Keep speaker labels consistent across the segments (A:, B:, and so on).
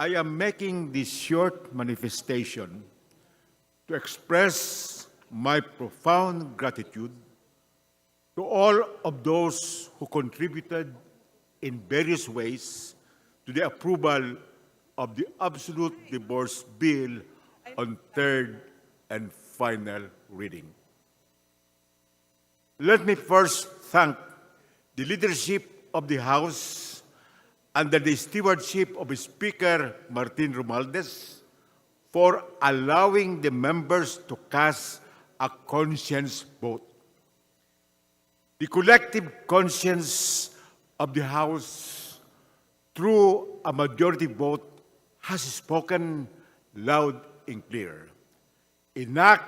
A: I am making this short manifestation to express my profound gratitude to all of those who contributed in various ways to the approval of the Absolute Divorce Bill on third and final reading. Let me first thank the leadership of the House under the stewardship of Speaker Martin Romualdez for allowing the members to cast a conscience vote. The collective conscience of the House through a majority vote has spoken loud and clear. Enact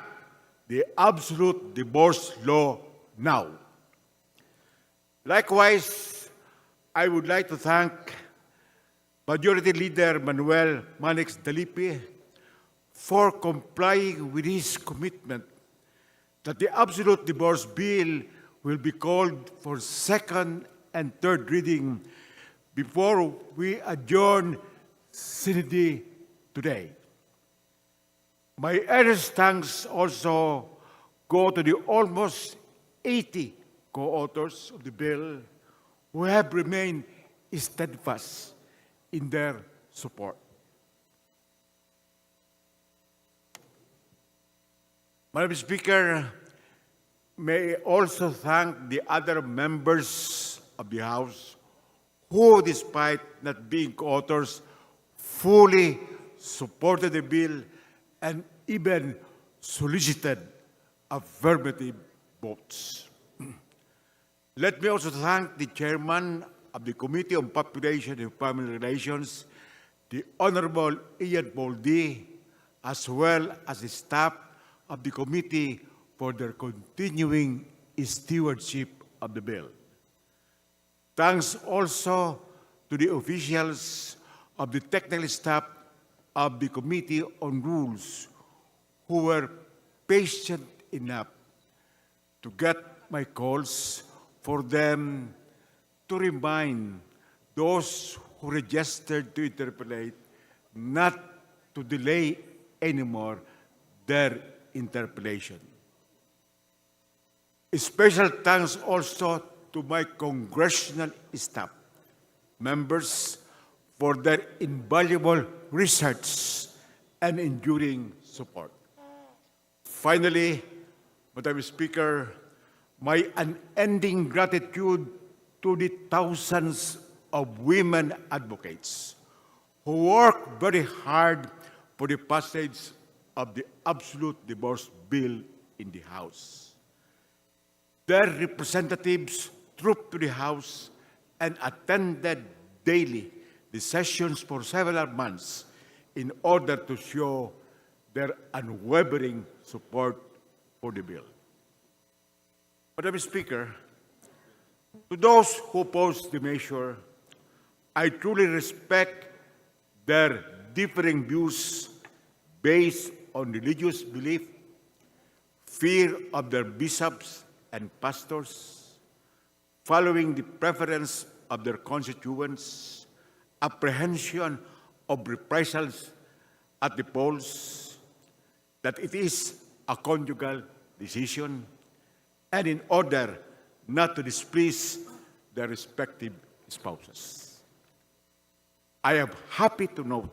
A: the absolute divorce law now. Likewise, I would like to thank Majority Leader Manuel Manix Dalipi for complying with his commitment that the absolute divorce bill will be called for second and third reading before we adjourn Synod today. My earnest thanks also go to the almost 80 co-authors of the bill who have remained steadfast in their support. Madam Speaker, may I also thank the other members of the House who, despite not being co-authors, fully supported the bill and even solicited affirmative votes. Let me also thank the chairman of the Committee on Population and Family Relations, the Honorable Ian Boldi, as well as the staff of the committee for their continuing stewardship of the bill. Thanks also to the officials of the technical staff of the Committee on Rules who were patient enough to get my calls for them to remind those who registered to interpolate not to delay anymore their interpolation. A special thanks also to my congressional staff members for their invaluable research and enduring support. Finally, Madam Speaker, my unending gratitude to the thousands of women advocates who work very hard for the passage of the absolute divorce bill in the House. Their representatives trooped to the House and attended daily the sessions for several months in order to show their unwavering support for the bill. Madam Speaker, to those who oppose the measure, I truly respect their differing views based on religious belief, fear of their bishops and pastors, following the preference of their constituents, apprehension of reprisals at the polls, that it is a conjugal decision, and in order not to displease their respective spouses. I am happy to note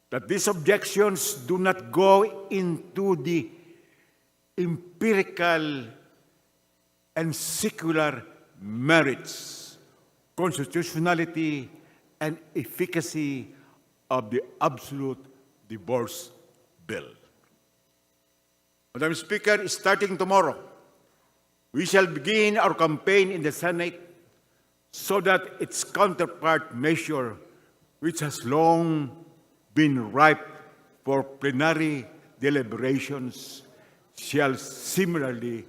A: that these objections do not go into the empirical and secular merits, constitutionality, and efficacy of the absolute divorce bill. Madam Speaker, starting tomorrow, we shall begin our campaign in the Senate so that its counterpart measure, which has long been ripe for plenary deliberations, shall similarly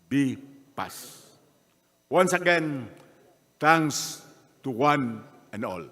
A: be passed. Once again, thanks to one and all.